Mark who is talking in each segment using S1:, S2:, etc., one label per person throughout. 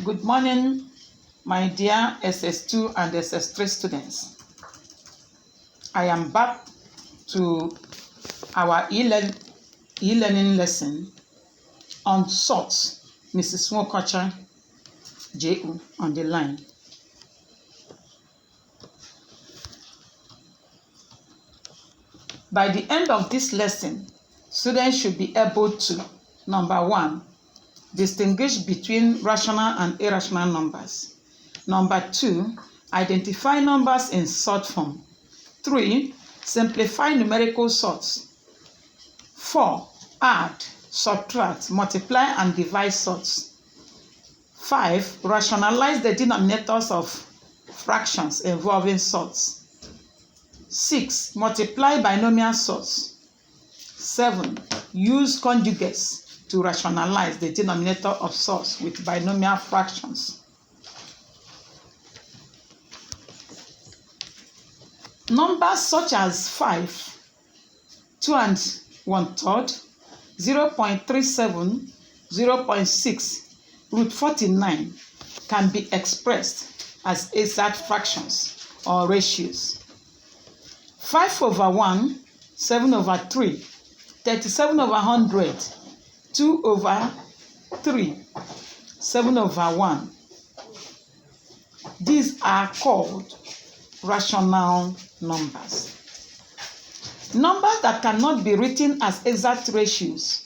S1: Good morning, my dear SS2 and SS3 students. I am back to our e-learning lesson on SURDS. Mrs. Smokocha J.U. on the line. By the end of this lesson, students should be able to, number one, distinguish between rational and irrational numbers. Number two, identify numbers in SURD form. 3, simplify numerical SURDS. 4, add, subtract, multiply, and divide SURDS. 5, rationalize the denominators of fractions involving SURDS. 6, multiply binomial SURDS. 7, use conjugates to rationalize the denominator of SURDS with binomial fractions. Numbers such as 5, 2 and 1/3, 0.37, 0.6, root 49 can be expressed as exact fractions or ratios. 5/1, 7/3, 37/100, 2/3, 7/1. These are called rational numbers. Numbers that cannot be written as exact ratios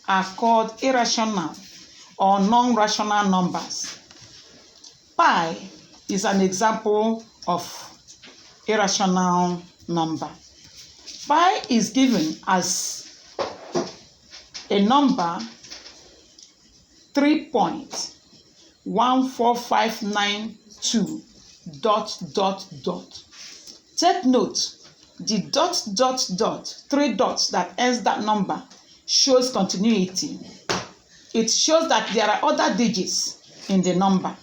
S1: are called irrational or non-rational numbers. Pi is an example of irrational number. Pi is given as a number 3.14592 ... Take note, the ... 3 dots that ends that number shows continuity. It shows that there are other digits in the number.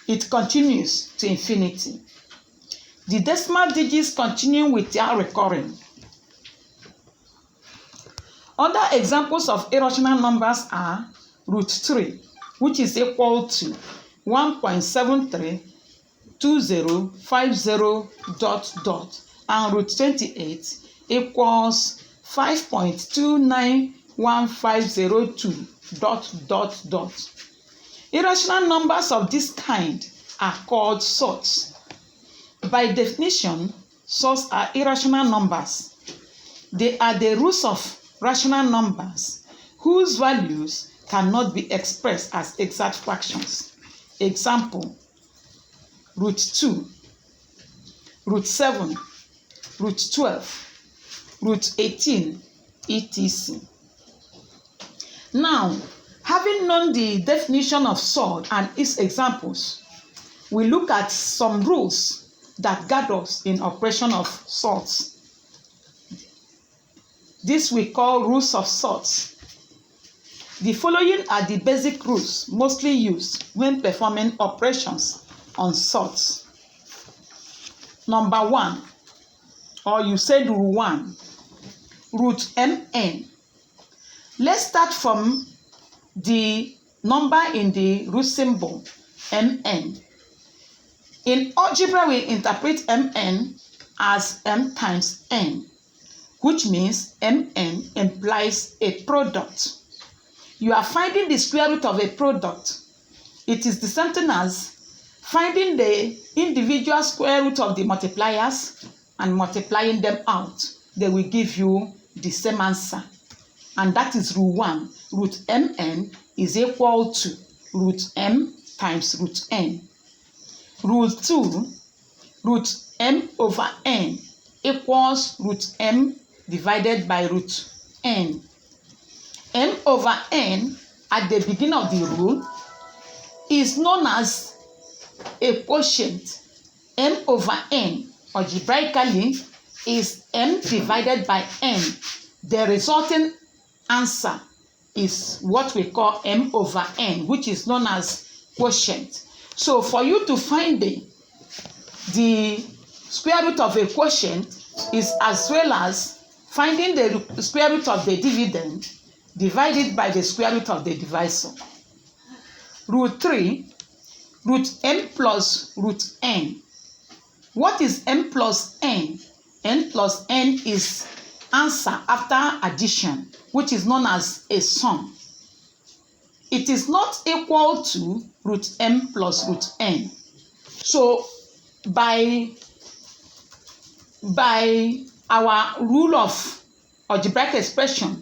S1: It continues to infinity. The decimal digits continue without recurring. Other examples of irrational numbers are root 3, which is equal to 1.732050 ... and root 28 equals 5.291502 ... Irrational numbers of this kind are called SURDS. By definition, SURDS are irrational numbers. They are the roots of rational numbers whose values cannot be expressed as exact fractions. Example, root 2, root 7, root 12, root 18, etc. Now, having known the definition of SURD and its examples, we look at some rules that guide us in operation of SURDS. This we call rules of SURDS. The following are the basic rules mostly used when performing operations on SURDS. Number 1, or you said rule 1, root mn. Let's start from the number in the root symbol, mn. In algebra, we interpret mn as m times n, which means mn implies a product. You are finding the square root of a product. It is the same thing as finding the individual square root of the multipliers and multiplying them out. They will give you the same answer. And that is rule 1. Root mn is equal to root m times root n. Rule 2, root m over n equals root m divided by root n. M over n at the beginning of the rule is known as a quotient. M over n algebraically is m divided by n. The resulting answer is what we call m over n, which is known as quotient. So for you to find the square root of a quotient is as well as finding the square root of the dividend divided by the square root of the divisor. Root 3, root m plus root n. What is m plus n? N plus n is answer after addition, which is known as a sum. It is not equal to root m plus root n. So by our rule of algebraic expression,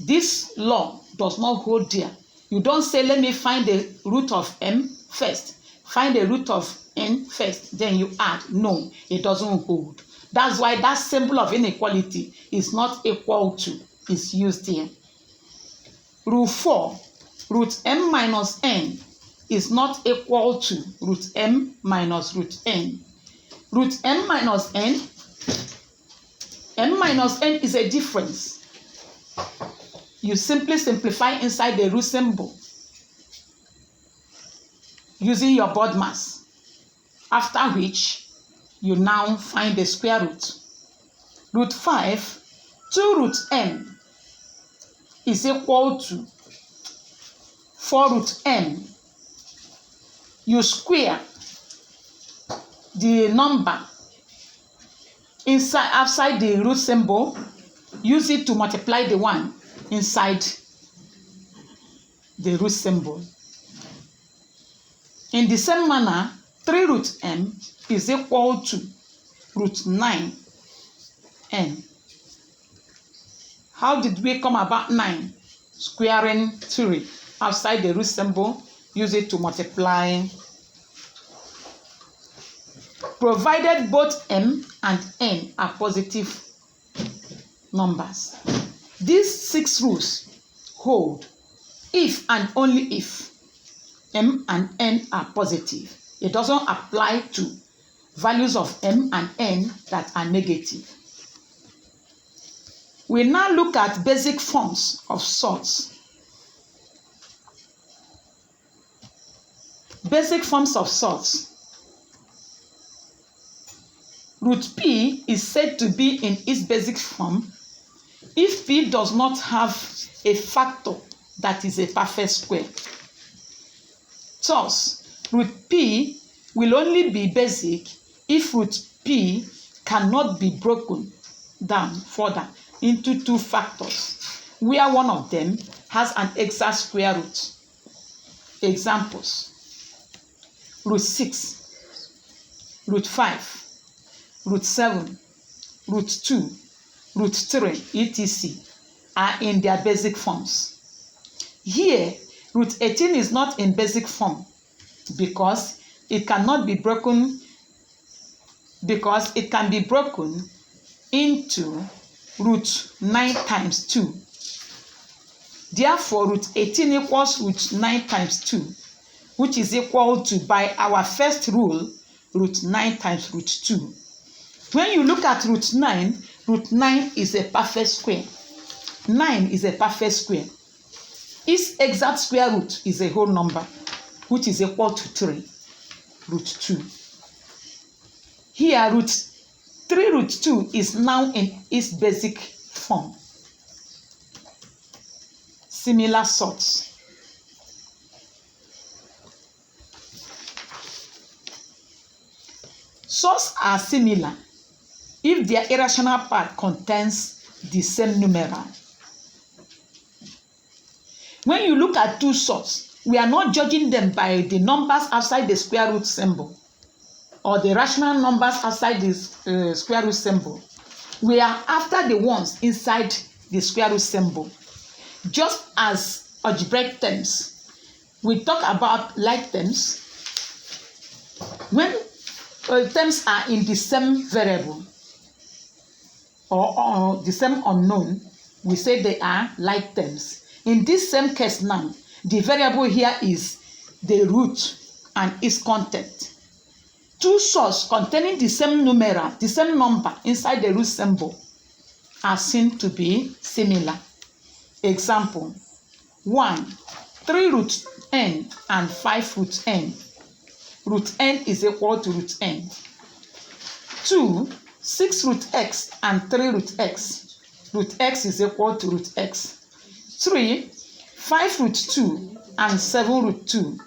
S1: this law does not hold there. You don't say, let me find the root of m first, find the root of n first, then you add. No, it doesn't hold. That's why that symbol of inequality is not equal to is used here. Rule 4, root m minus n is not equal to root m minus root n. Root m minus n is a difference. You simply simplify inside the root symbol using your board mass, after which you now find the square root. Root 5, 2 root m is equal to 4 root m. You square the number outside the root symbol, use it to multiply the one inside the root symbol. In the same manner, 3 root m is equal to root 9 n. How did we come about 9? Squaring 3 outside the root symbol, use it to multiply. Provided both m and n are positive numbers. These 6 rules hold if and only if m and n are positive. It doesn't apply to values of m and n that are negative. We now look at basic forms of SURDS. Basic forms of SURDS. Root p is said to be in its basic form if p does not have a factor that is a perfect square. Thus, root p will only be basic if root p cannot be broken down further into 2 factors, where one of them has an exact square root. Examples: root 6, root 5, root 7, root 2, root 3, etc. are in their basic forms. Here, root 18 is not in basic form because it cannot be broken, because it can be broken into root 9 times 2. Therefore, root 18 equals root 9 times 2, which is equal to, by our first rule, root 9 times root 2. When you look at root 9 is a perfect square. 9 is a perfect square. Its exact square root is a whole number, which is equal to 3, root 2. Here, root 3 root 2 is now in its basic form. Similar SURDS. SURDS are similar if their irrational part contains the same numeral. When you look at 2 SURDS, we are not judging them by the numbers outside the square root symbol or the rational numbers outside the square root symbol. We are after the ones inside the square root symbol. Just as algebraic terms, we talk about like terms. When terms are in the same variable or the same unknown, we say they are like terms. In this same case now, the variable here is the root and its content. 2 SURDS containing the same numeral, the same number inside the root symbol are seen to be similar. Example: 1, 3 root n and 5 root n. Root n is equal to root n. 2, 6 root x and 3 root x. Root x is equal to root x. 3, 5 root 2 and 7 root 2.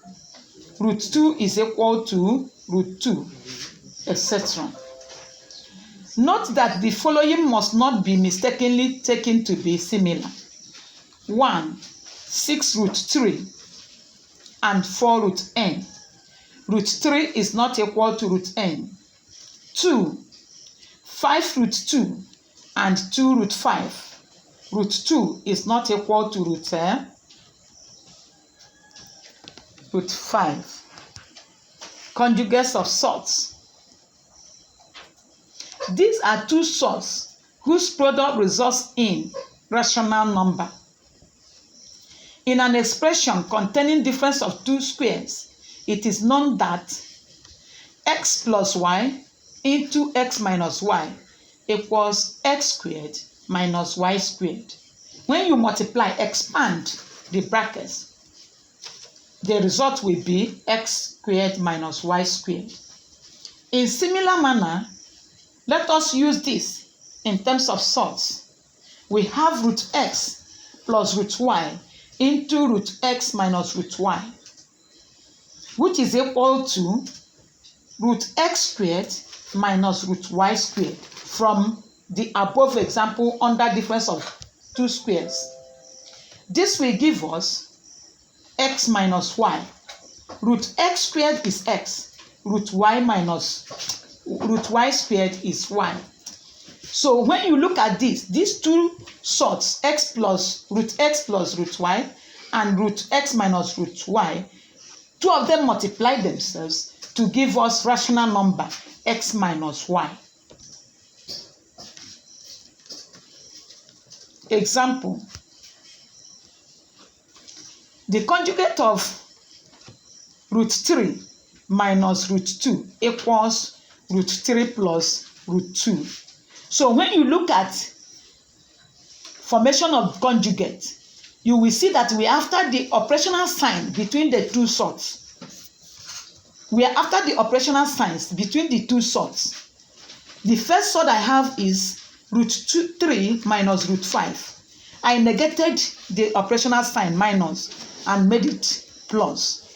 S1: root 2 is equal to root 2, etc. Note that the following must not be mistakenly taken to be similar. 1. 6 root 3 and 4 root n. Root 3 is not equal to root n. 2. 5 root 2 and 2 root 5. Root 2 is not equal to root 5. Conjugates of sorts. These are two sorts whose product results in rational number. In an expression containing difference of two squares, it is known that x plus y into x minus y equals x squared minus y squared. When you multiply, expand the brackets, the result will be x squared minus y squared. In similar manner, let us use this in terms of sorts. We have root x plus root y into root x minus root y, which is equal to root x squared minus root y squared from the above example under difference of two squares. This will give us x minus y. Root x squared is x, root y squared is y. So when you look at this, these two sorts, x plus root y and root x minus root y, two of them multiply themselves to give us rational number x minus y. Example: the conjugate of root 3 minus root 2 equals root 3 plus root 2. So when you look at formation of conjugate, you will see that we are after the operational sign between the two sorts. We are after the operational signs between the two sorts. The first sort I have is root 3 minus root 5. I negated the operational sign minus and made it plus.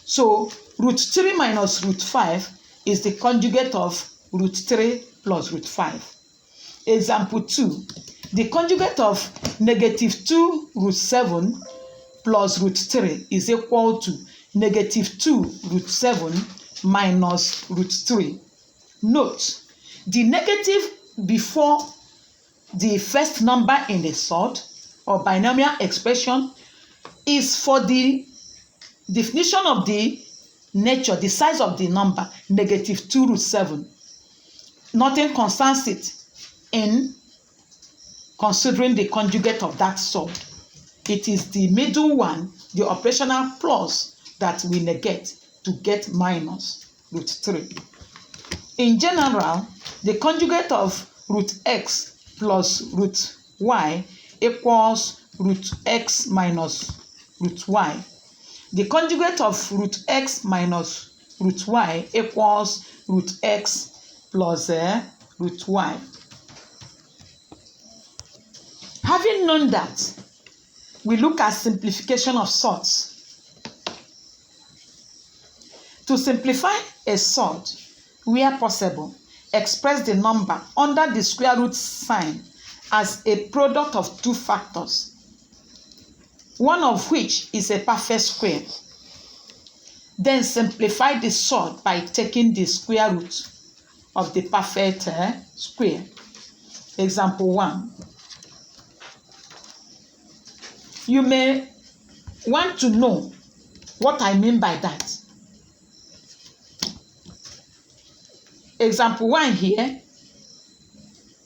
S1: So root 3 minus root 5 is the conjugate of root 3 plus root 5. Example 2. The conjugate of negative 2 root 7 plus root 3 is equal to negative 2 root 7 minus root 3. Note, the negative before the first number in the sort or binomial expression is for the definition of the nature, the size of the number, negative 2 root 7. Nothing concerns it in considering the conjugate of that sort. It is the middle one, the operational plus, that we negate to get minus root 3. In general, the conjugate of root x plus root y equals root x minus root y. The conjugate of root x minus root y equals root x plus root y. Having known that, we look at simplification of sorts. To simplify a sort, where possible, express the number under the square root sign as a product of two factors, one of which is a perfect square. Then simplify the sort by taking the square root of the perfect square. Example 1. You may want to know what I mean by that. Example 1 here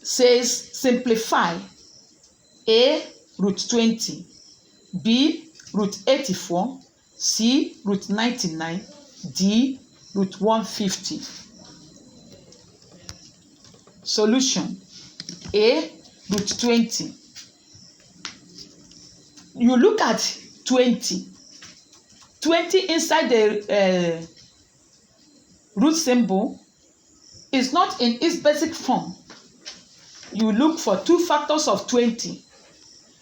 S1: says simplify A root 20, B root 84, C root 99, D root 150. Solution: A root 20. You look at 20. 20 inside the root symbol is not in its basic form. You look for two factors of 20,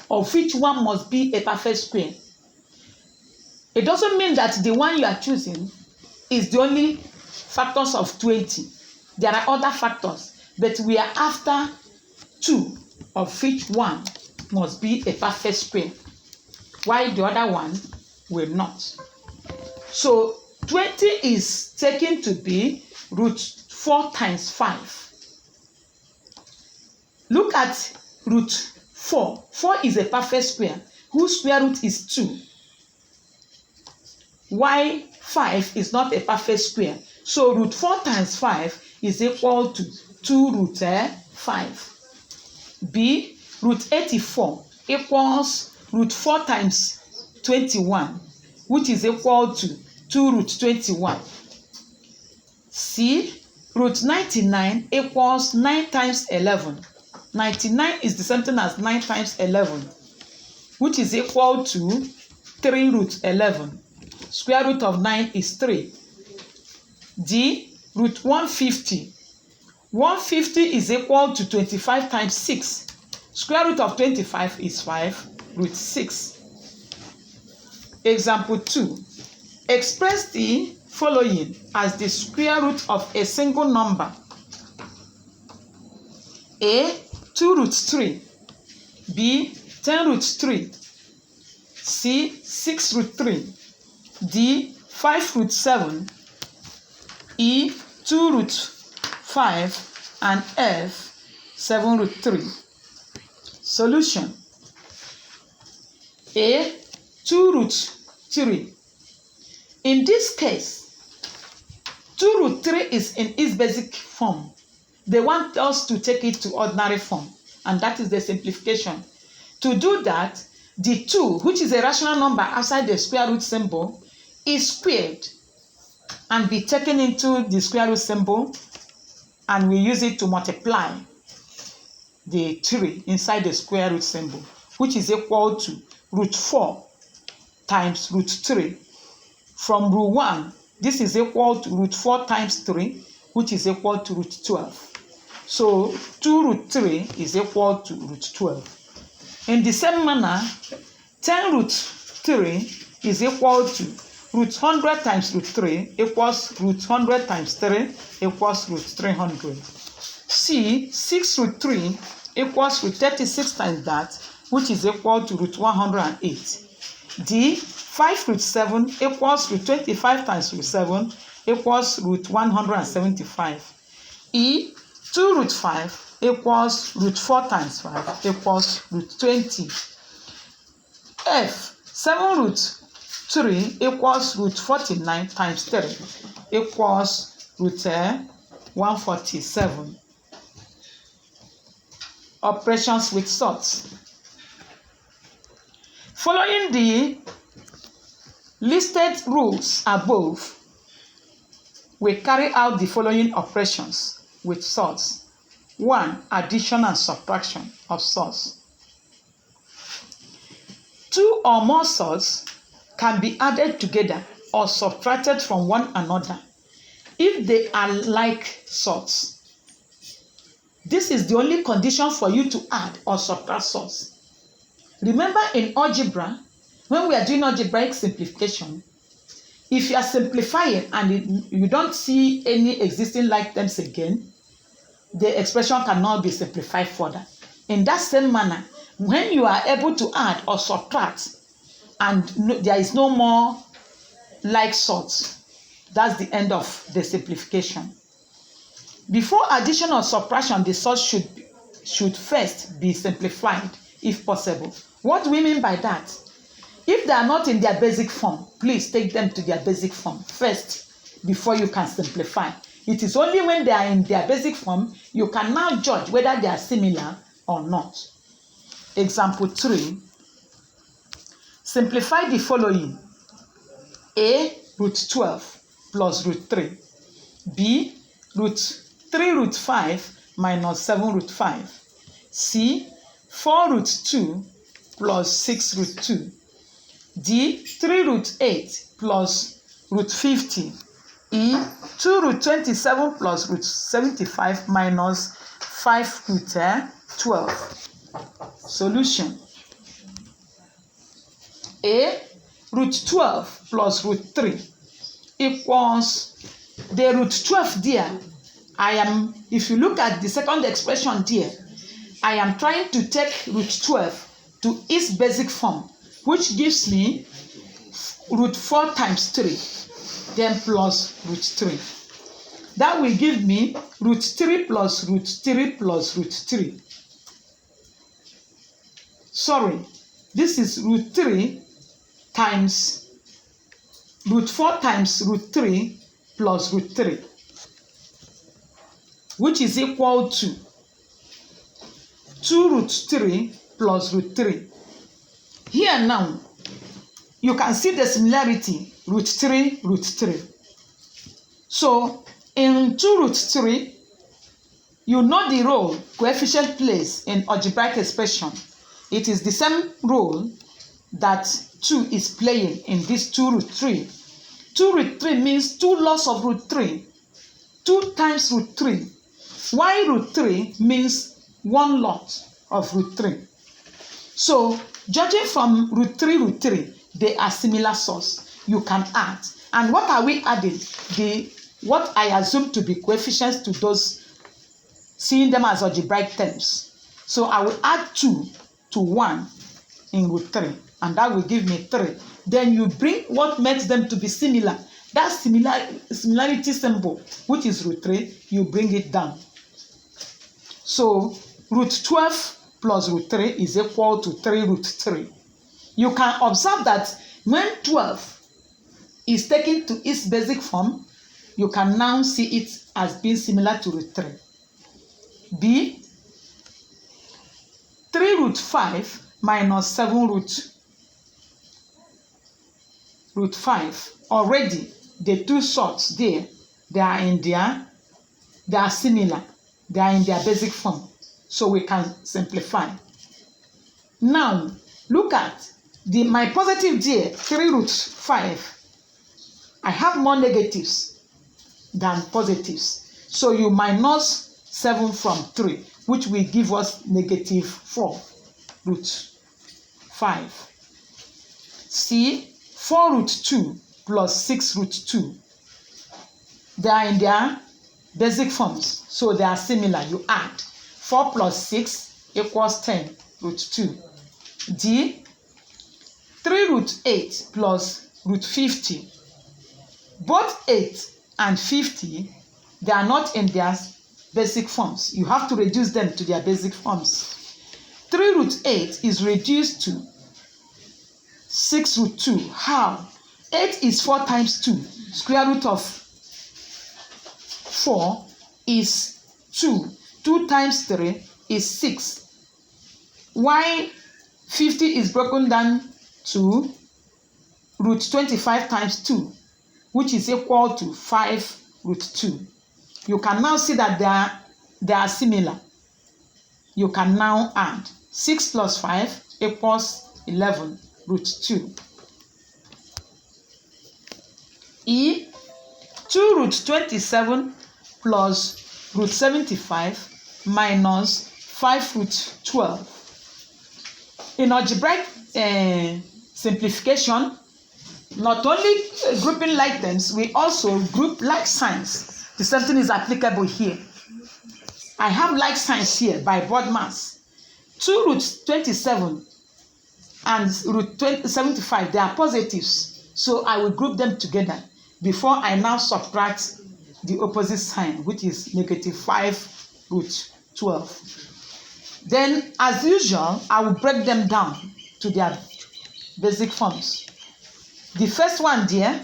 S1: of which one must be a perfect square. It doesn't mean that the one you are choosing is the only factors of 20. There are other factors, but we are after 2 of which one must be a perfect square, while the other one will not. So 20 is taken to be root 4 times 5. Look at root 4. 4 is a perfect square whose square root is 2. While 5 is not a perfect square. So root 4 times 5 is equal to 2 root 5. B, root 84 equals root 4 times 21, which is equal to 2 root 21. C, root 99 equals 9 times 11. 99 is the same thing as 9 times 11, which is equal to 3 root 11. Square root of 9 is 3. D, root 150. 150 is equal to 25 times 6. Square root of 25 is 5, root 6. Example 2. Express the following as the square root of a single number. A, 2 root 3. B, 10 root 3. C, 6 root 3. D, 5 root 7. E, 2 root 5. And F, 7 root 3. Solution. A, 2 root 3. In this case, 2 root 3 is in its basic form. They want us to take it to ordinary form, and that is the simplification. To do that, the 2, which is a rational number outside the square root symbol, is squared and be taken into the square root symbol, and we use it to multiply the 3 inside the square root symbol, which is equal to root 4 times root 3. From root 1, this is equal to root 4 times 3, which is equal to root 12. So 2 root 3 is equal to root 12. In the same manner, 10 root 3 is equal to root 100 times root 3 equals root 100 times 3 equals root 300. C, 6 root 3 equals root 36 times that, which is equal to root 108. D, 5 root 7 equals root 25 times root 7 equals root 175. E, 2 root 5 equals root 4 times 5 equals root 20. F, 7 root 3 equals root 49 times 3 equals root 147. Operations with sorts. Following the listed rules above, we carry out the following operations with sorts. 1. Addition and subtraction of sorts. 2 or more sorts can be added together or subtracted from one another if they are like sorts. This is the only condition for you to add or subtract sorts. Remember in algebra, when we are doing algebraic simplification, if you are simplifying and you don't see any existing like terms again, the expression cannot be simplified further. In that same manner, when you are able to add or subtract and there is no more like sorts, that's the end of the simplification. Before addition or subtraction, the sorts should first be simplified if possible. What do we mean by that? If they are not in their basic form, please take them to their basic form first before you can simplify. It is only when they are in their basic form you can now judge whether they are similar or not. Example 3. Simplify the following. A, root 12 plus root 3. B, root 3 root 5 minus 7 root 5. C, 4 root 2 plus 6 root 2. D, 3 root 8 plus root 50. E, 2 root 27 plus root 75 minus 5 root 12. Solution. A, root 12 plus root 3 equals the root 12 there. If you look at the second expression there, I am trying to take root 12 to its basic form, which gives me root 4 times 3, then plus root 3. That will give me root 3 plus root 3 plus root 3. Sorry, this is root 3 times root 4 times root 3 plus root 3, which is equal to 2 root 3 plus root 3. Here now, you can see the similarity, root 3, root 3. So, in 2 root 3, you know the role coefficient plays in algebraic expression. It is the same role that 2 is playing in this 2 root 3. 2 root 3 means 2 lots of root 3. 2 times root 3. Why root 3 means 1 lot of root 3. So, judging from root 3, they are similar source. You can add. And what are we adding? What I assume to be coefficients to those, seeing them as algebraic terms. So, I will add 2 to 1 in root 3. And that will give me 3. Then you bring what makes them to be similar. That similarity symbol, which is root 3, you bring it down. So, root 12 plus root 3 is equal to 3 root 3. You can observe that when 12 is taken to its basic form, you can now see it as being similar to root 3. B, 3 root 5 minus 7 root 5. Already, the two sorts there, they are similar. They are in their basic form. So we can simplify. Now, look at my positive there, 3 root 5. I have more negatives than positives. So you minus 7 from 3, which will give us negative 4 root 5. C, 4 root 2 plus 6 root 2. They are in their basic forms, so they are similar. You add 4 plus 6 equals 10 root 2. D, 3 root 8 plus root 50. Both 8 and 50, they are not in their basic forms. You have to reduce them to their basic forms. 3 root 8 is reduced to 6 root 2. How? 8 is 4 times 2. Square root of 4 is 2. 2 times 3 is 6. Why 50 is broken down to root 25 times 2, which is equal to 5 root 2. You can now see that they are similar. You can now add 6 plus 5 equals 11 root 2. E, 2 root 27 plus root 75 minus 5 root 12. In algebraic simplification, not only grouping like terms, we also group like signs. The same thing is applicable here. I have like signs here by board mass. 2 root 27 and root 75, they are positives. So I will group them together before I now subtract the opposite sign, which is negative 5 root 12. Then, as usual, I will break them down to their basic forms. The first one there,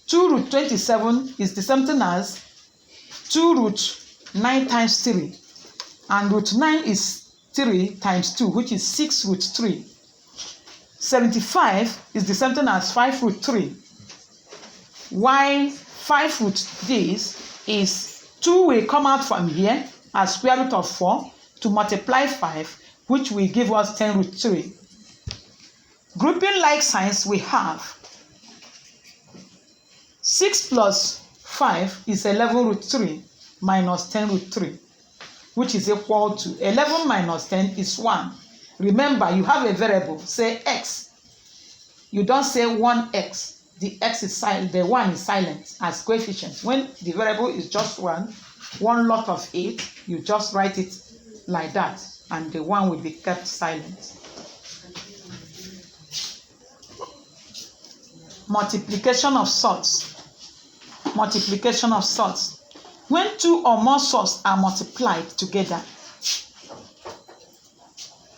S1: 2 root 27 is the same thing as 2 root 9 times 3. And root 9 is 3 times 2, which is 6 root 3. 75 is the same thing as 5 root 3. Why 5 root this is 2 will come out from here as square root of 4 to multiply 5, which will give us 10 root 3. Grouping like signs, we have 6 plus 5 is 11 root 3 minus 10 root 3, which is equal to 11 minus 10 is 1. Remember, you have a variable, say x. You don't say 1x. The x is silent, the 1 is silent as coefficient. When the variable is just 1 lot of 8, you just write it like that, and the 1 will be kept silent. Multiplication of sorts. Multiplication of sorts. When two or more sorts are multiplied together,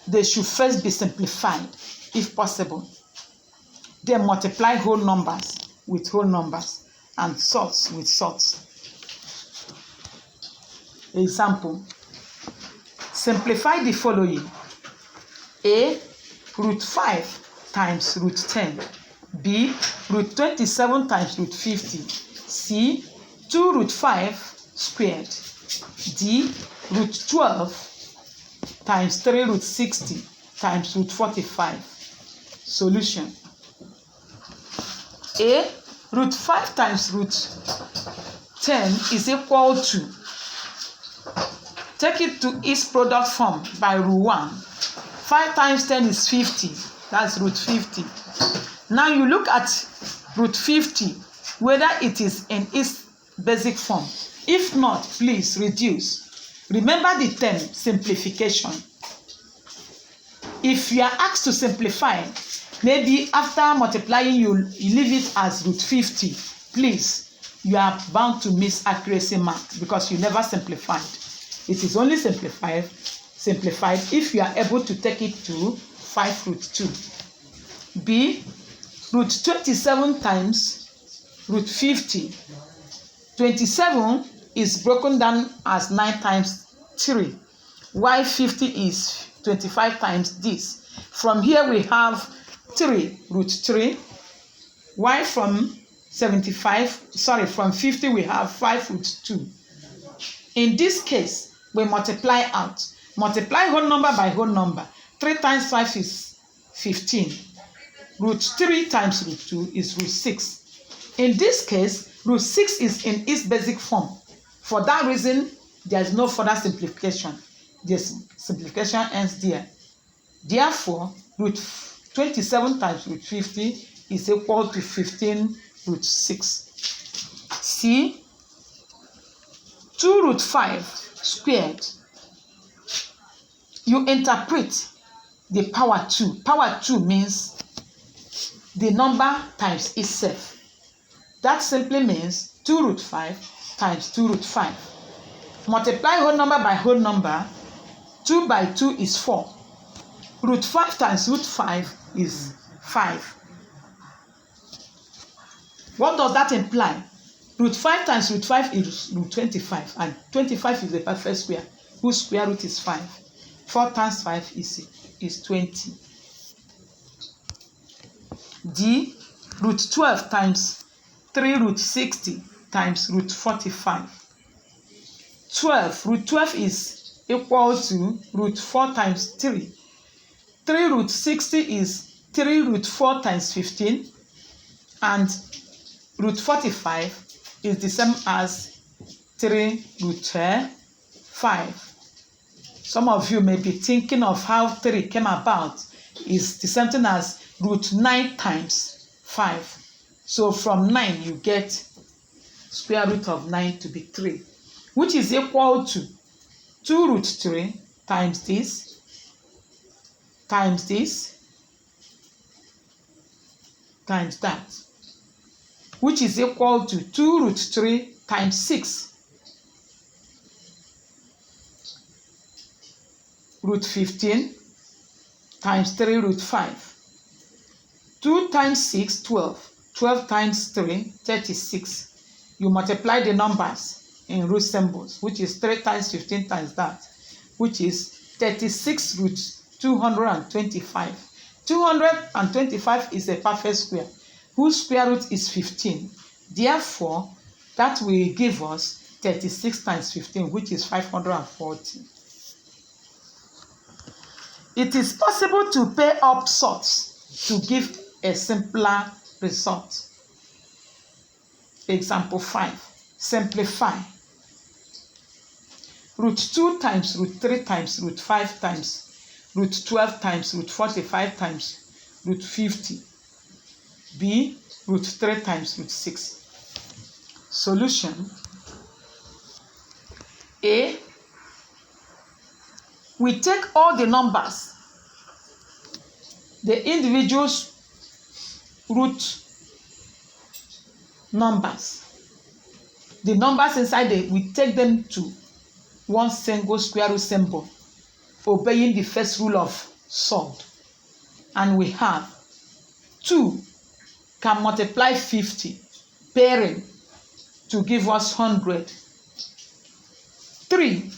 S1: they should first be simplified, if possible. Then multiply whole numbers with whole numbers and sorts with sorts. Example. Simplify the following. A. Root 5 times root 10. B. Root 27 times root 50. C. 2 root 5 squared. D. Root 12 times 3 root 60 times root 45. Solution. A. Root 5 times root 10 is equal to, take it to its product form by rule 1. 5 times 10 is 50. That's root 50. Now you look at root 50, whether it is in its basic form. If not, please reduce. Remember the term simplification. If you are asked to simplify, maybe after multiplying you leave it as root 50, please, you are bound to miss accuracy mark because you never simplified. It is only simplified if you are able to take it to 5 root 2. B. Root 27 times root 50. 27 is broken down as 9 times 3, while 50 is 25 times this. From here we have 3 root 3, while from 50 we have 5 root 2. In this case, we multiply out. Multiply whole number by whole number. 3 times 5 is 15. Root 3 times root 2 is root 6. In this case, root 6 is in its basic form. For that reason, there is no further simplification. This simplification ends there. Therefore, root 27 times root 50 is equal to 15 root 6. C. 2 root 5 squared. You interpret the power 2. Power 2 means the number times itself. That simply means 2 root 5 times 2 root 5. Multiply whole number by whole number. 2 by 2 is 4. Root 5 times root 5 is 5. What does that imply? Root 5 times root 5 is root 25, and 25 is a perfect square, whose square root is 5. 4 times 5 is 20. D. Root 12 times 3 root 60 times root 45. 12. Root 12 is equal to root 4 times 3. 3 root 60 is 3 root 4 times 15. And root 45 is the same as 3 root 5. Some of you may be thinking of how 3 came about. It's the same thing as root 9 times 5. So from 9 you get square root of 9 to be 3, which is equal to 2 root 3 times this, times that, which is equal to 2 root 3 times 6. Root 15 times 3 root 5. 2 times 6, 12. 12 times 3, 36. You multiply the numbers in root symbols, which is 3 times 15 times that, which is 36 root 225. 225 is a perfect square, whose square root is 15. Therefore, that will give us 36 times 15, which is 540. It is possible to pair up sorts to give a simpler result. Example 5. Simplify. Root 2 times root 3 times root 5 times root 12 times root 45 times root 50. B, root 3 times root 6. Solution. A, we take all the numbers, the individuals root numbers, the numbers inside it, we take them to one single square root symbol, obeying the first rule of sort. And we have 2 can multiply 50, pairing to give us 100. 3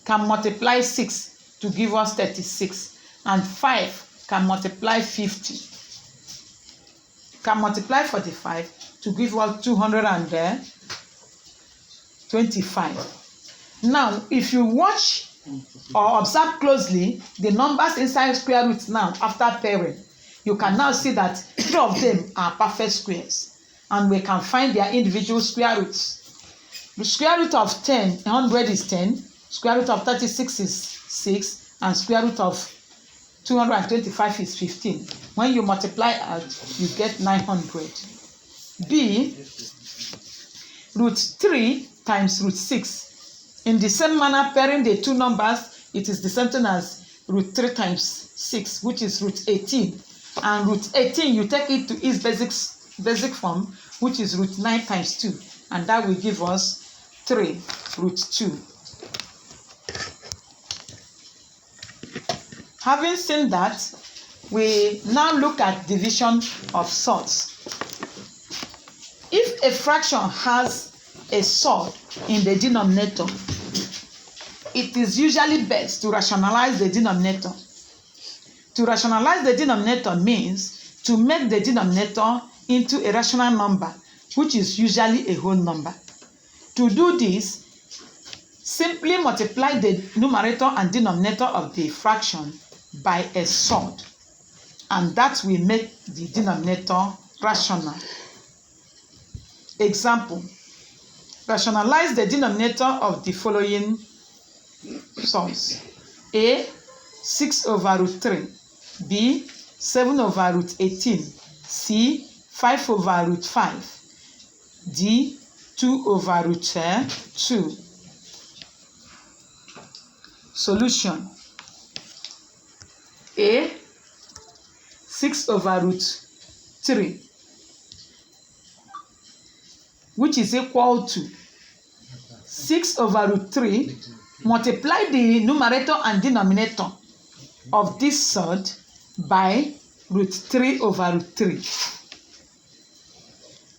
S1: can multiply 6 to give us 36. And 5 can multiply 50. Can multiply 45 to give us 225. Now, if you watch or observe closely the numbers inside square roots now after pairing, you can now see that 3 of them are perfect squares, and we can find their individual square roots. The square root of 100 is 10, square root of 36 is 6, and square root of 225 is 15. When you multiply out, you get 900. B, root 3 times root 6. In the same manner, pairing the two numbers, it is the same thing as root 3 times 6, which is root 18. And root 18, you take it to its basic form, which is root 9 times 2. And that will give us 3 root 2. Having seen that, we now look at division of sorts. If a fraction has a surd in the denominator, it is usually best to rationalize the denominator. To rationalize the denominator means to make the denominator into a rational number, which is usually a whole number. To do this, simply multiply the numerator and denominator of the fraction by a surd, and that will make the denominator rational. Example, rationalize the denominator of the following surds. A, 6 over root 3. B, 7 over root 18. C, 5 over root 5. D, 2 over root 2. Solution. A, 6 over root 3, which is equal to 6 over root 3, multiply the numerator and denominator of this surd by root 3 over root 3.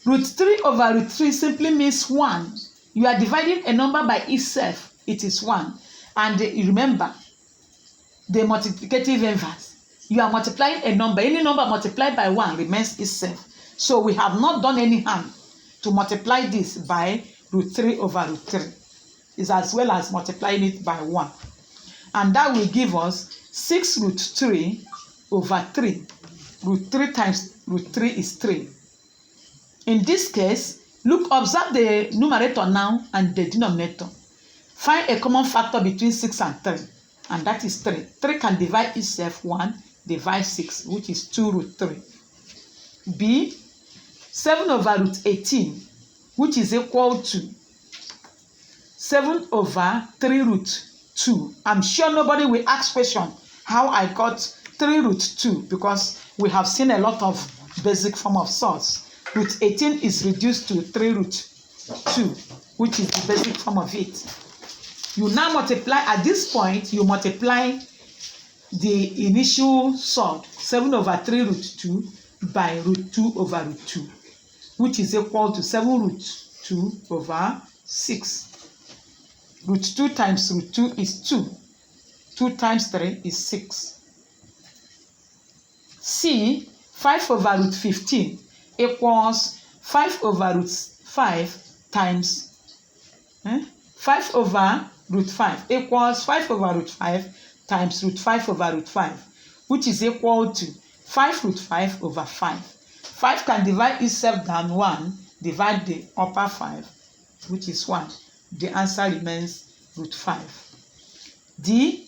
S1: Root 3 over root 3 simply means 1. You are dividing a number by itself, it is 1. And remember, the multiplicative inverse. You are multiplying a number. Any number multiplied by 1 remains itself. So we have not done any harm to multiply this by root 3 over root 3. It's as well as multiplying it by 1. And that will give us 6 root 3 over 3. Root 3 times root 3 is 3. In this case, observe the numerator now and the denominator. Find a common factor between 6 and 3, and that is 3. 3 can divide itself 1, divide 6, which is 2 root 3. B, 7 over root 18, which is equal to 7 over 3 root 2. I'm sure nobody will ask question how I got 3 root 2, because we have seen a lot of basic form of sorts. Root 18 is reduced to 3 root 2, which is the basic form of it. You now multiply, at this point, you multiply the initial surd, 7 over 3 root 2, by root 2 over root 2, which is equal to 7 root 2 over 6. Root 2 times root 2 is 2. 2 times 3 is 6. C, 5 over root 15 equals 5 over root 5 times 5 over root 5 equals 5 over root 5 times root 5 over root 5, which is equal to 5 root 5 over 5. 5 can divide itself down 1, divide the upper 5, which is 1. The answer remains root 5. D,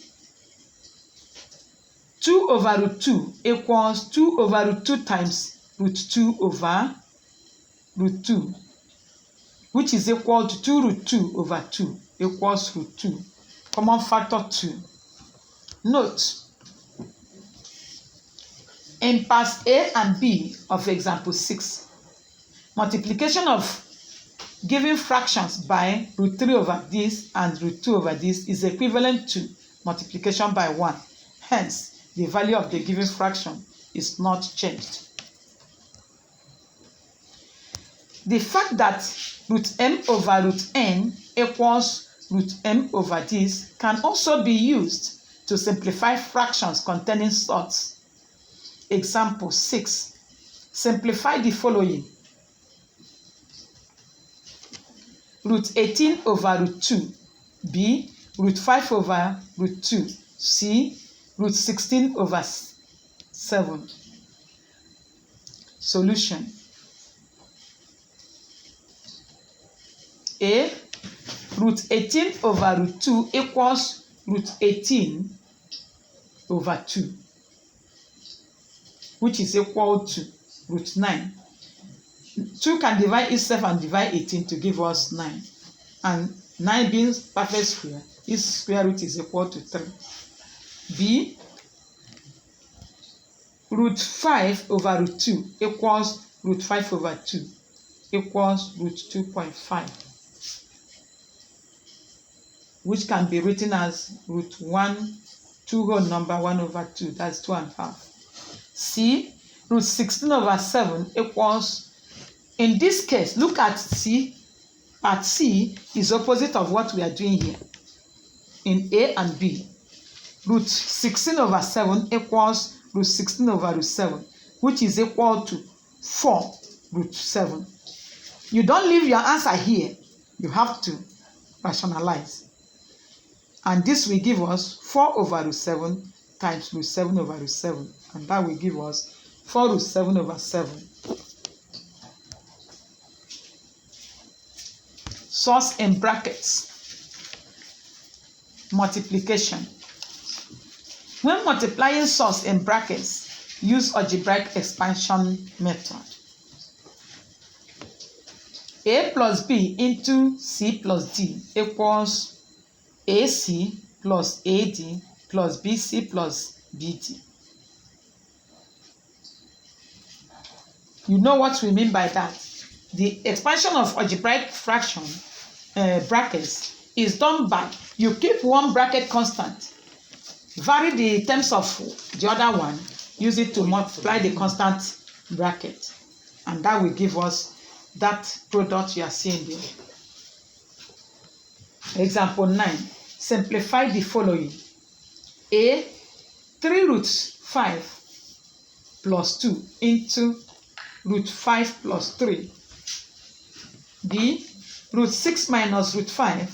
S1: 2 over root 2 equals 2 over root 2 times root 2 over root 2, which is equal to 2 root 2 over 2 equals root 2. Common factor 2. Note, in parts A and B of example 6, multiplication of given fractions by root 3 over this and root 2 over this is equivalent to multiplication by 1. Hence, the value of the given fraction is not changed. The fact that root m over root n equals root m over this can also be used to simplify fractions containing surds. Example 6. Simplify the following. Root 18 over root 2. B. Root 5 over root 2. C. Root 16 over 7. Solution. A. Root 18 over root 2 equals root 18 over 2, which is equal to root 9. 2 can divide itself and divide 18 to give us 9. And 9 being perfect square, its square root is equal to 3. B. Root 5 over root 2 equals root 5 over 2 equals root 2.5, which can be written as root 1, 2 whole number 1 over 2, that's 2.5. C. Root 16 over 7 equals, in this case, look at C. Part C is opposite of what we are doing here in A and B. Root 16 over 7 equals root 16 over root 7, which is equal to 4 root 7. You don't leave your answer here. You have to rationalize. And this will give us 4 over root 7 times root 7 over root 7. And that will give us 4 root 7 over 7. Source in brackets. Multiplication. When multiplying source in brackets, use algebraic expansion method. A plus B into C plus D equals AC plus AD plus BC plus BD. You know what we mean by that. The expansion of algebraic fraction brackets is done by, you keep one bracket constant, vary the terms of the other one, use it to multiply the constant bracket, and that will give us that product you are seeing there. Example 9. Simplify the following. A. 3 root 5 plus 2 into root 5 plus 3. B. Root 6 minus root 5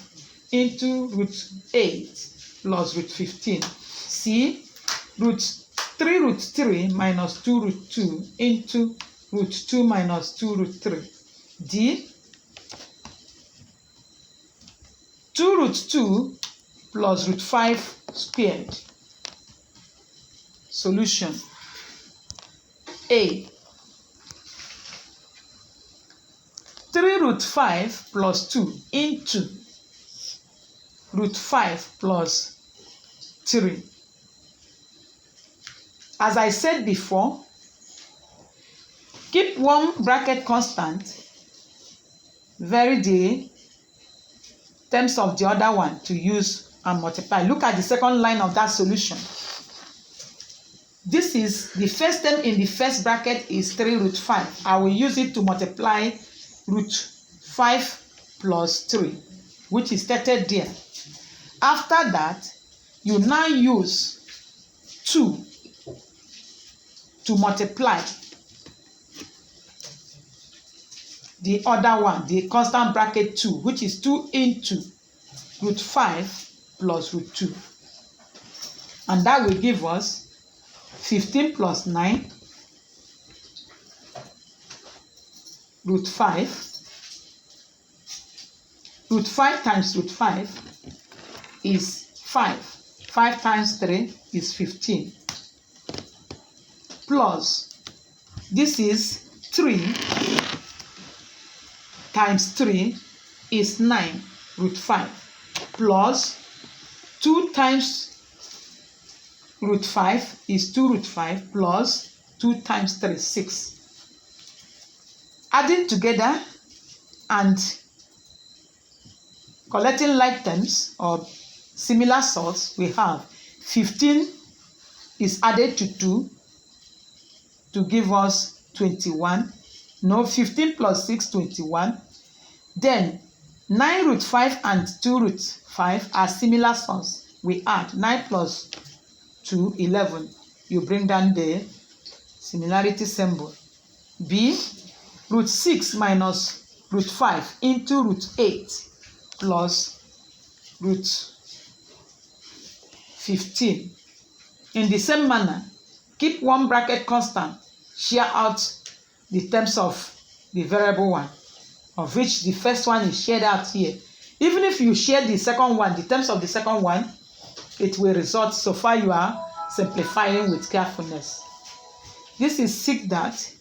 S1: into root 8 plus root 15. C. Root 3 root 3 minus 2 root 2 into root 2 minus 2 root 3. D. 2 root 2 plus root 5 squared. Solution. A. 3 root 5 plus 2 into root 5 plus 3. As I said before, keep one bracket constant, vary the terms of the other one to use and multiply. Look at the second line of that solution. This is the first term in the first bracket is 3 root 5. I will use it to multiply root 5 plus 3, which is stated there. After that, you now use 2 to multiply the other one, the constant bracket 2, which is 2 into root 5 plus root 2. And that will give us 15 plus 9 root 5. Root 5 times root 5 is 5. 5 times 3 is 15. Plus This is 3 times 3 is 9 root 5 plus 2 times root 5 is 2 root 5 plus 2 times 3, 6. Adding together and collecting like terms or similar sorts, we have 15 is added to 2 to give us 21. No, 15 plus 6, 21. Then 9 root 5 and 2 root 5 are similar sorts. We add 9 plus 2, 11. You bring down the similarity symbol. B, root 6 minus root 5 into root 8 plus root 15. In the same manner, keep one bracket constant, share out the terms of the variable one, of which the first one is shared out here. Even if you share the second one, the terms of the second one, it will result, so far you are simplifying with carefulness. This is sick that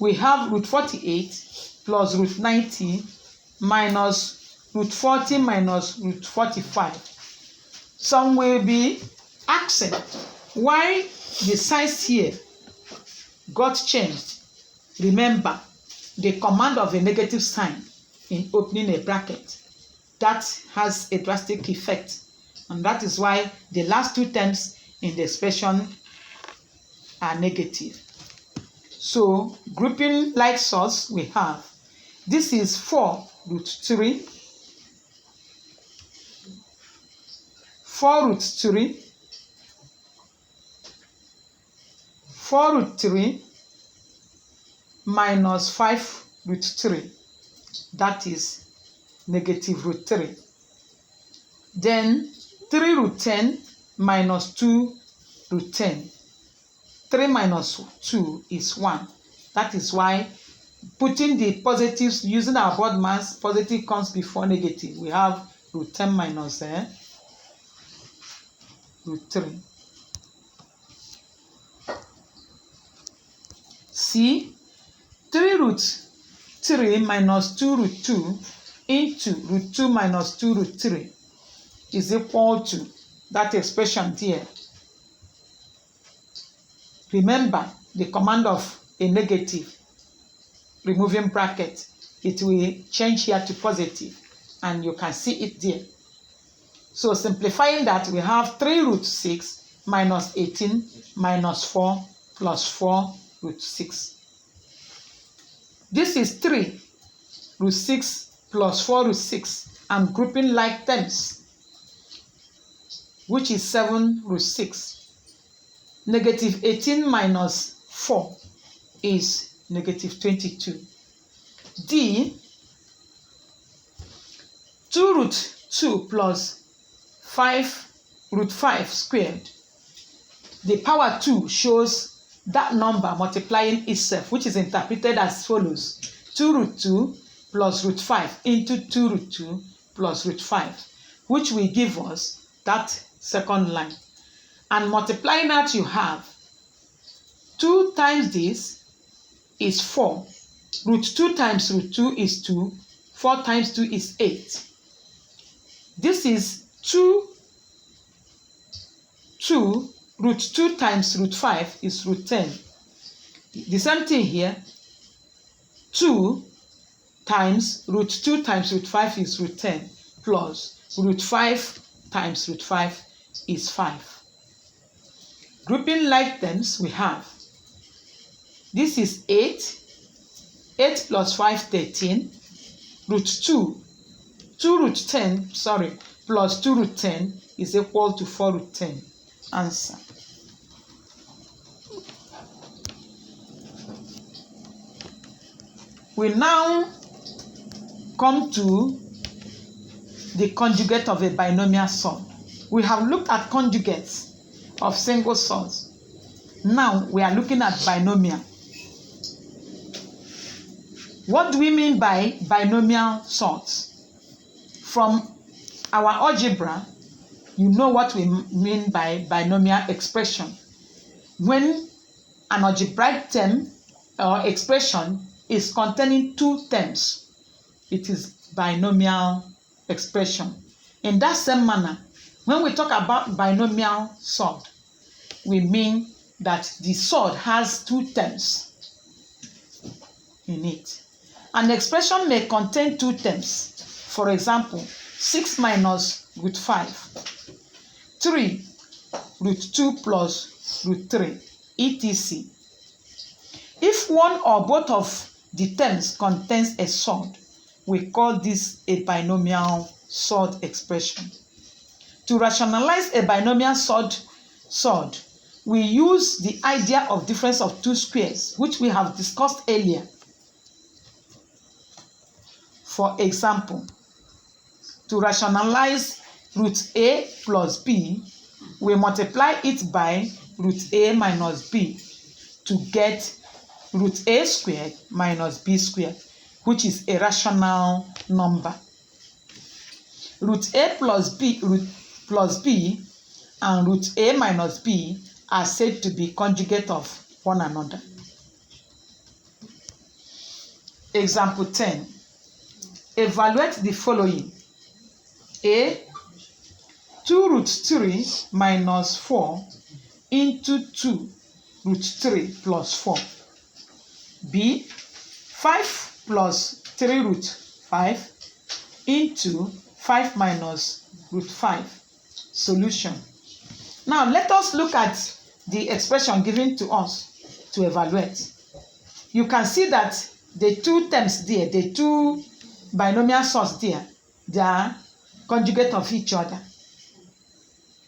S1: we have root 48 plus root 90 minus root 40 minus root 45. Some will be asking why the signs here got changed. Remember, the command of a negative sign in opening a bracket, that has a drastic effect, and that is why the last two terms in the expression are negative. So, grouping like sorts, we have, this is 4 root 3, 4 root 3, 4 root 3 minus 5 root 3, that is negative root 3. Then 3 root 10 minus 2 root 10. 3 minus 2 is 1. That is why putting the positives, using our board mass, positive comes before negative. We have root 10 minus root 3. C, 3 root 3 minus 2 root 2 into root 2 minus 2 root 3 is equal to that expression here. Remember the command of a negative, removing bracket, it will change here to positive, and you can see it there. So simplifying that, we have 3 root 6 minus 18 minus 4 plus 4 root 6. This is 3 root 6 plus 4 root 6. I'm grouping like terms, which is 7 root 6. Negative 18 minus 4 is negative 22. D, 2 root 2 plus 5 root 5 squared. The power 2 shows that number multiplying itself, which is interpreted as follows: 2 root 2 plus root 5 into 2 root 2 plus root 5, which will give us that second line. And multiplying that, you have 2 times this is 4. Root 2 times root 2 is 2. 4 times 2 is 8. This is 2 root 2 times root 5 is root 10. The same thing here. 2 times root 2 times root 5 is root 10 plus root 5 times root 5 is 5. Grouping like terms, we have, this is 8. 8 plus 5, 13. Root 2 root 10, plus 2 root 10 is equal to 4 root 10. Answer. We now come to the conjugate of a binomial sort. We have looked at conjugates of single sorts. Now we are looking at binomial. What do we mean by binomial sorts? From our algebra, you know what we mean by binomial expression. When an algebraic term or expression is containing two terms, it is binomial expression. In that same manner, when we talk about binomial surd, we mean that the surd has two terms in it. An expression may contain two terms. For example, 6 minus root 5, 3 root 2 plus root 3, etc. If one or both of the terms contains a surd, we call this a binomial surd expression. To rationalize a binomial surd, we use the idea of difference of two squares, which we have discussed earlier. For example, to rationalize root a plus b, we multiply it by root a minus b to get root a squared minus b squared, which is a rational number. Root a plus b and root a minus b are said to be conjugate of one another. Example 10. Evaluate the following. A. 2 root 3 minus 4 into 2 root 3 plus 4. B. 5 plus 3 root 5 into 5 minus root 5. Solution. Now let us look at the expression given to us to evaluate. You can see that the two terms there, the two binomial surds there, they are conjugate of each other.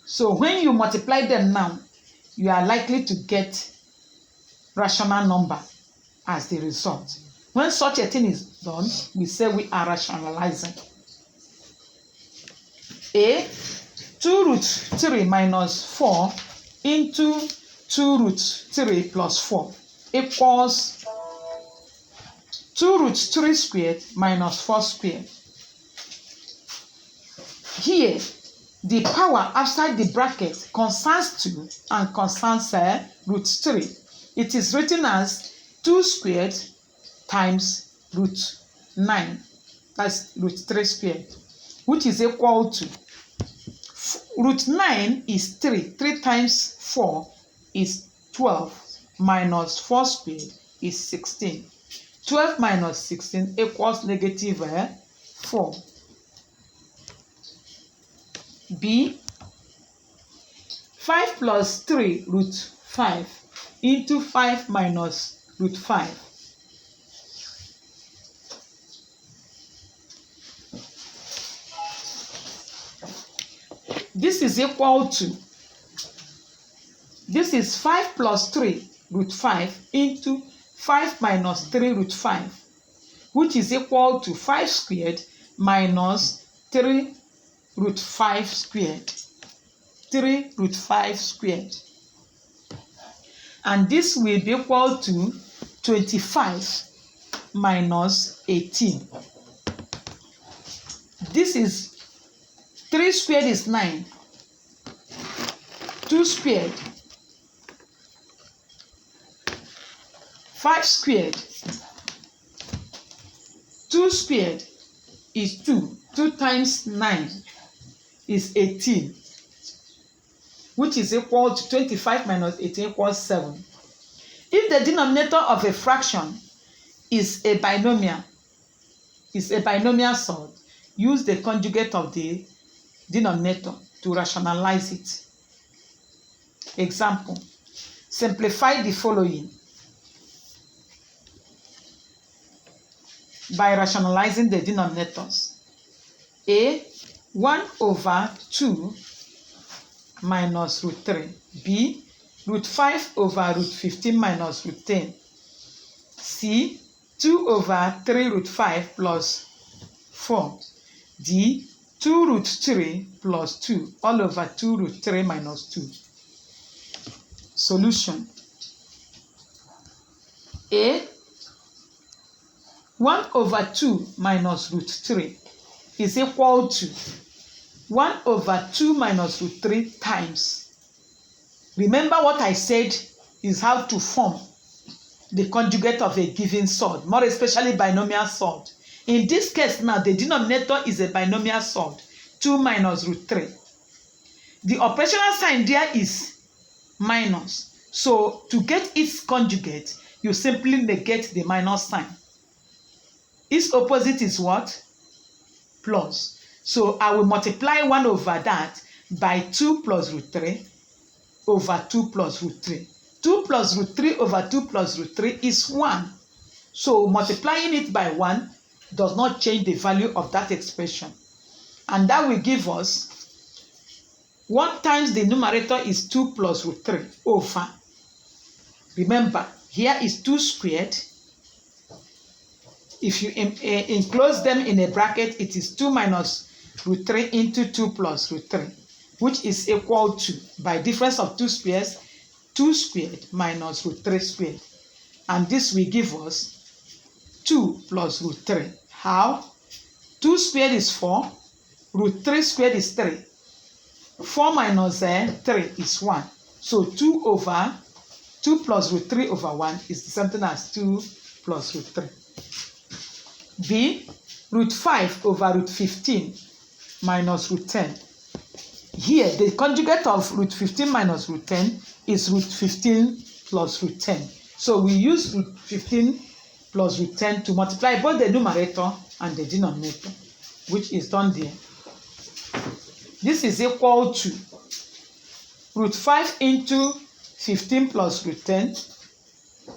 S1: So when you multiply them now, you are likely to get rational number as the result. When such a thing is done, we say we are rationalizing. A. 2 root 3 minus 4 into 2 root 3 plus 4 equals 2 root 3 squared minus 4 squared. Here, the power outside the bracket concerns 2 and concerns root 3. It is written as 2 squared times root 9. That's root 3 squared, which is equal to root 9 is 3. 3 times 4 is 12 minus 4 squared is 16. 12 minus 16 equals negative 4. B. 5 plus 3 root 5 into 5 minus root 5. This is equal to, this is 5 plus 3 root 5 into 5 minus 3 root 5, which is equal to 5 squared minus 3 root 5 squared. 3 root 5 squared. And this will be equal to 25 minus 18. This is 3 squared is 9. 2 squared. 5 squared. 2 squared is 2. 2 times 9 is 18, which is equal to 25 minus 18 equals 7. If the denominator of a fraction is a binomial surd, use the conjugate of the denominator to rationalize it. Example, simplify the following by rationalizing the denominators. A. 1 over 2 minus root 3. B. Root 5 over root 15 minus root 10. C. 2 over 3 root 5 plus 4. D. 2 root 3 plus 2 all over 2 root 3 minus 2. Solution. A. 1 over 2 minus root 3 is equal to 1 over 2 minus root 3 times. Remember what I said is how to form the conjugate of a given surd, more especially binomial surd. In this case now, the denominator is a binomial surd, 2 minus root 3. The operational sign there is minus. So to get its conjugate, you simply negate the minus sign. Its opposite is what? Plus. So I will multiply 1 over that by 2 plus root 3 over 2 plus root 3. 2 plus root 3 over 2 plus root 3 is 1. So multiplying it by 1 does not change the value of that expression. And that will give us 1 times the numerator is 2 plus root 3 over. Remember, here is 2 squared. If you enclose them in a bracket, it is 2 minus root 3 into 2 plus root 3, which is equal to, by difference of 2 squares, 2 squared minus root 3 squared. And this will give us 2 plus root 3. How? 2 squared is 4. Root 3 squared is 3. 4 minus 3 is 1. So 2 plus root 3 over 1 is the same thing as 2 plus root 3. B, root 5 over root 15 minus root 10. Here, the conjugate of root 15 minus root 10 is root 15 plus root 10. So we use root 15 plus root 10 to multiply both the numerator and the denominator, which is done there. This is equal to root 5 into 15 plus root 10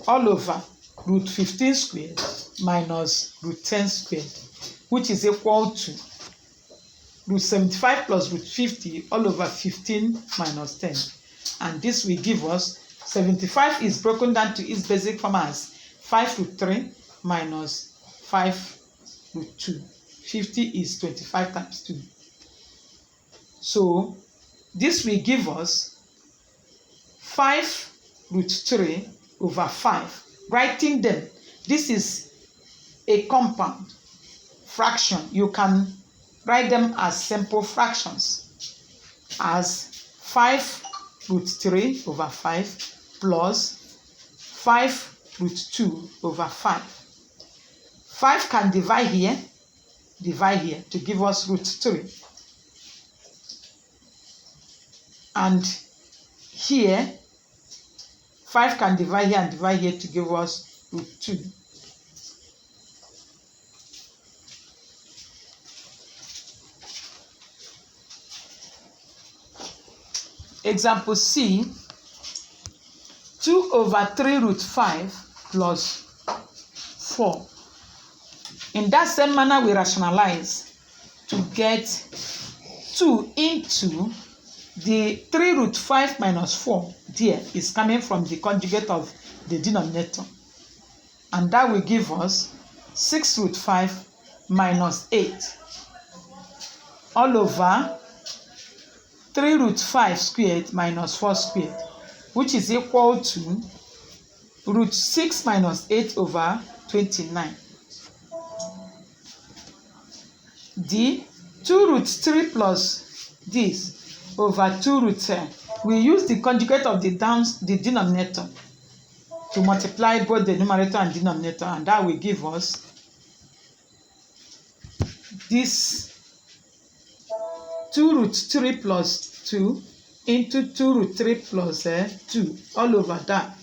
S1: all over root 15 squared minus root 10 squared, which is equal to root 75 plus root 50 all over 15 minus 10. And this will give us 75 is broken down to its basic form as 5 root 3 minus 5 root 2. 50 is 25 times 2. So this will give us 5 root 3 over 5. Writing them, this is a compound fraction. You can write them as simple fractions, as 5 root 3 over 5 plus 5 root 2 over 5. 5 can divide here to give us root 3. And here, 5 can divide here and divide here to give us root 2. Example C, 2 over 3 root 5 plus 4. In that same manner, we rationalize to get 2 into the 3 root 5 minus 4 there is coming from the conjugate of the denominator. And that will give us 6 root 5 minus 8 all over 3 root 5 squared minus 4 squared, which is equal to root 6 minus 8 over 29. D, 2 root 3 plus this over 2 root 10. We use the conjugate of the denominator to multiply both the numerator and denominator, and that will give us this 2 root 3 plus 2 into 2 root 3 plus 2 all over that.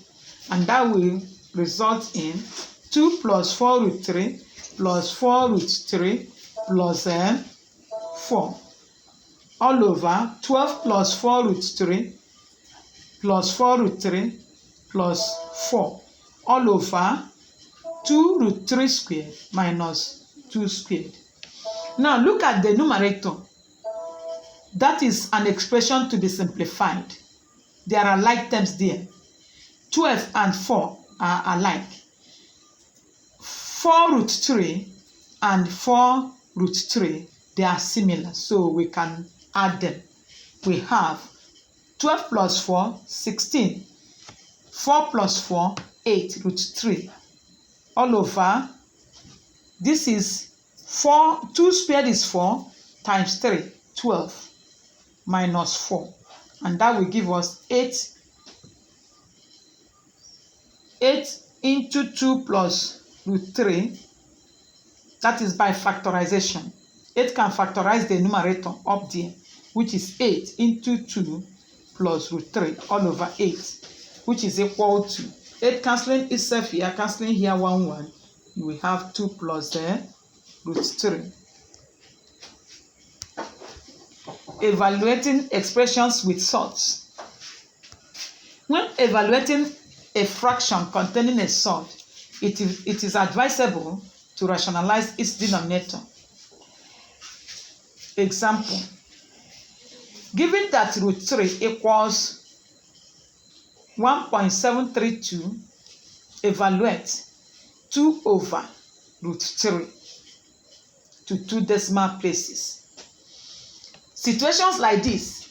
S1: And that will result in 2 plus 4 root 3 plus 4 root 3 plus 4 all over 12 plus 4 root 3 plus 4 root 3 plus 4 all over 2 root 3 squared minus 2 squared. Now look at the numerator. That is an expression to be simplified. There are like terms there. 12 and 4 are alike. 4 root 3 and 4 root 3, they are similar, so we can add them. We have 12 plus 4, 16. 4 plus 4, 8 root 3. All over, this is 4, 2 squared is 4 times 3, 12 minus 4. And that will give us 8 8 into 2 plus root 3, that is by factorization. 8 can factorize the numerator up there, which is 8 into 2 plus root 3 all over 8, which is equal to 8 cancelling itself here, cancelling here 1, 1. You will have 2 plus root 3. Evaluating expressions with SURDS. When evaluating a fraction containing a surd, it is advisable to rationalize its denominator. Example, given that root 3 equals 1.732, evaluate 2 over root 3 to 2 decimal places. Situations like this,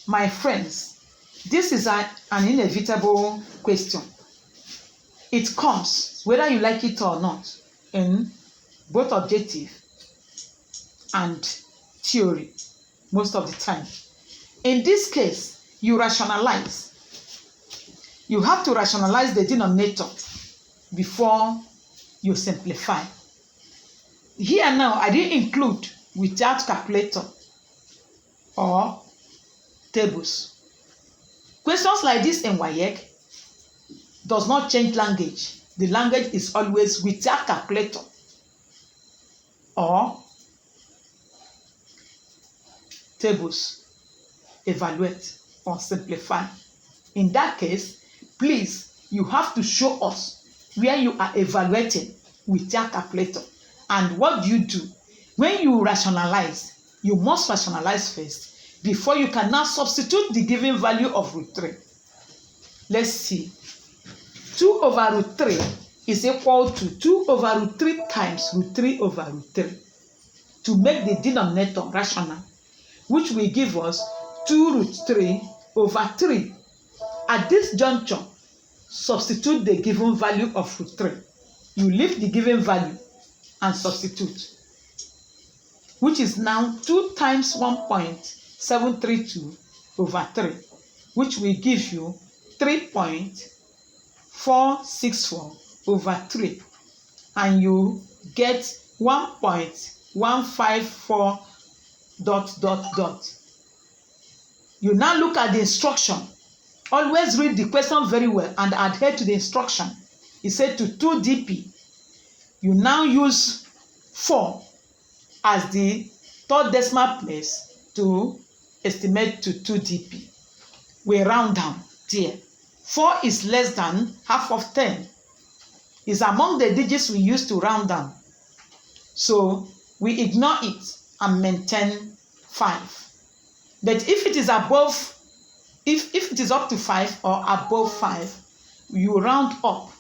S1: my friends, this is an inevitable question. It comes whether you like it or not in both objective and theory most of the time. In this case, you rationalize. You have to rationalize the denominator before you simplify. Here now, I didn't include without calculator or tables. Questions like this in WAEC does not change language. The language is always without calculator or tables. Evaluate or simplify. In that case, please, you have to show us where you are evaluating without calculator. And what do? When you rationalize, you must rationalize first before you can now substitute the given value of root 3. Let's see. 2 over root 3 is equal to 2 over root 3 times root 3 over root 3 to make the denominator rational, which will give us 2 root 3 over 3. At this juncture, substitute the given value of root 3. You leave the given value and substitute, which is now 2 times 1.732 over 3, which will give you 3.464 over 3, and you get 1.154 ... You now look at the instruction. Always read the question very well and adhere to the instruction. It said to 2 dp. You now use 4 as the third decimal place to estimate to 2 dp. We round down there. 4 is less than half of 10. It's among the digits we use to round down. So we ignore it and maintain 5. But if it is above, if it is up to 5 or above 5, you round up.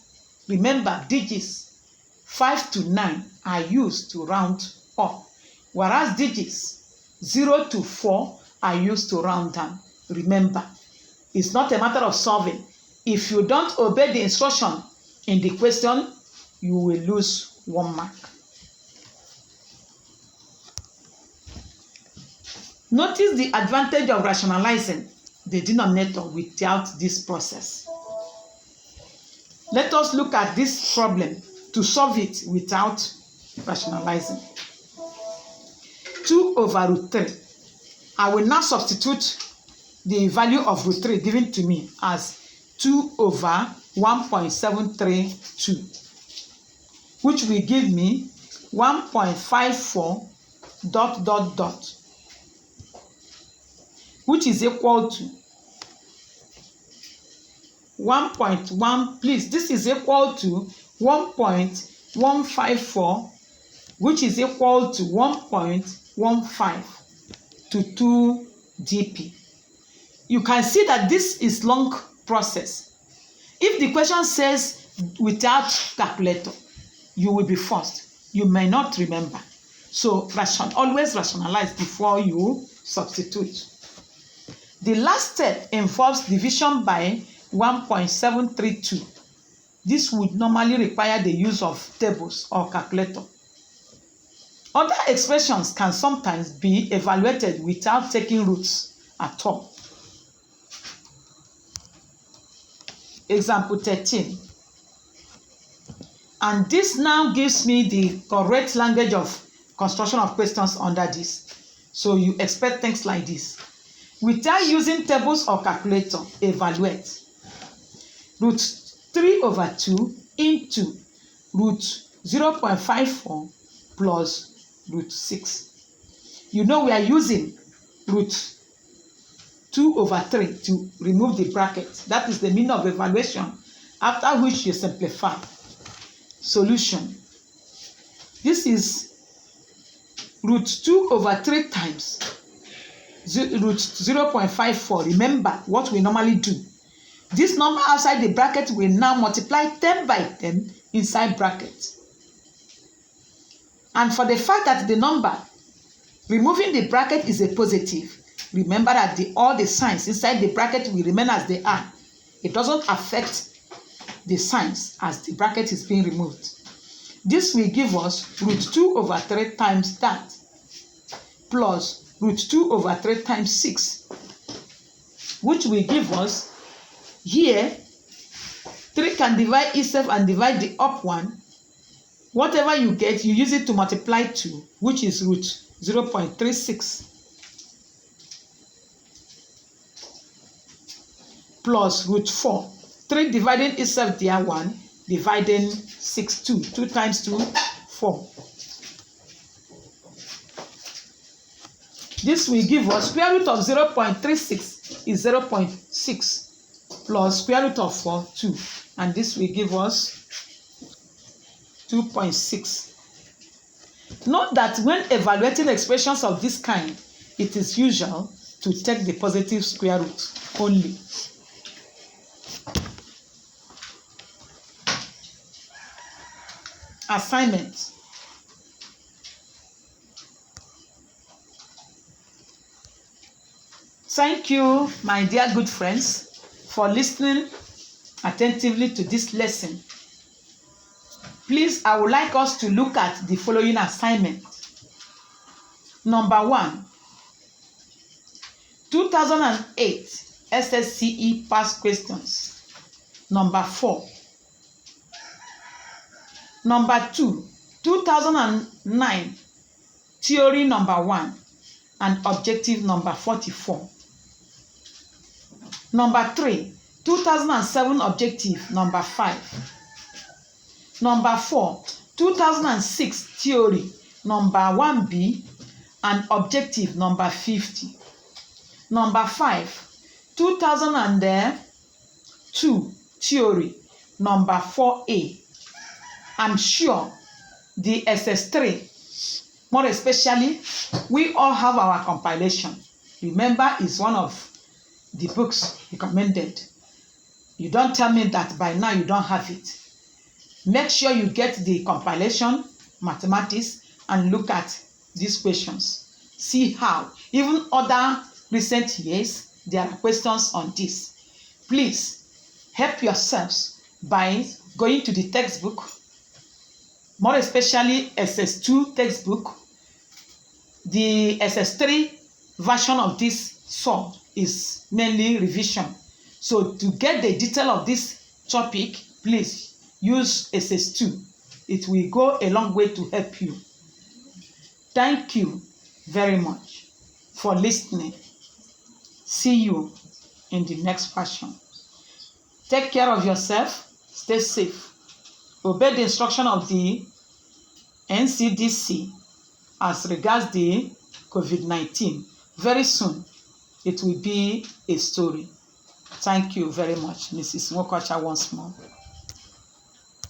S1: Remember, digits 5 to 9 are used to round up, whereas digits 0 to 4 are used to round down. Remember, it's not a matter of solving. If you don't obey the instruction in the question, you will lose 1 mark. Notice the advantage of rationalizing the denominator without this process. Let us look at this problem to solve it without rationalizing. 2 over root 3. I will now substitute the value of root 3 given to me as 2 over 1.732, which will give me 1.54 ... which is equal to 1.1, please, this is equal to 1.154, which is equal to 1.15 to 2 dp. You can see that this is long process. If the question says without calculator, you will be forced. You may not remember. So always rationalize before you substitute. The last step involves division by 1.732. This would normally require the use of tables or calculator. Other expressions can sometimes be evaluated without taking roots at all. example 13. And this now gives me the correct language of construction of questions under this. So you expect things like this. Without using tables or calculator, evaluate. Root 3 over 2 into root 0.54 plus root 6. You know we are using root 2 over 3 to remove the bracket. That is the meaning of evaluation, after which you simplify. Solution. This is root 2 over 3 times root 0.54. Remember what we normally do. This number outside the bracket will now multiply 10 by 10 inside bracket. And for the fact that the number removing the bracket is a positive, remember that all the signs inside the bracket will remain as they are. It doesn't affect the signs as the bracket is being removed. This will give us root 2 over 3 times that plus root 2 over 3 times 6, which will give us here 3 can divide itself and divide the up one. Whatever you get, you use it to multiply 2, which is root 0.36 plus root 4. 3 dividing itself there 1, dividing 6, 2. 2 times 2, 4. This will give us square root of 0.36 is 0.6 plus square root of 4, 2. And this will give us 2.6. Note that when evaluating expressions of this kind, it is usual to take the positive square root only. Assignment. Thank you, my dear good friends, for listening attentively to this lesson. Please, I would like us to look at the following assignment. Number 1, 2008 SSCE past questions. Number 4. Number 2, 2009 theory number 1 and objective number 44. Number 3, 2007 objective number 5. Number 4, 2006 theory number 1B and objective number 50. Number 5, 2002 theory number 4A. I'm sure the SS3, more especially, we all have our compilation. Remember, it's one of the books recommended. You don't tell me that by now you don't have it. Make sure you get the compilation, mathematics, and look at these questions. See how, even other recent years, there are questions on this. Please, help yourselves by going to the textbook, more especially SS2 textbook. The SS3 version of this SURD is mainly revision. So to get the detail of this topic, please use SS2. It will go a long way to help you. Thank you very much for listening. See you in the next version. Take care of yourself. Stay safe. Obey the instruction of the NCDC as regards the COVID-19. Very soon, it will be a story. Thank you very much, Mrs. Mokocha, once more.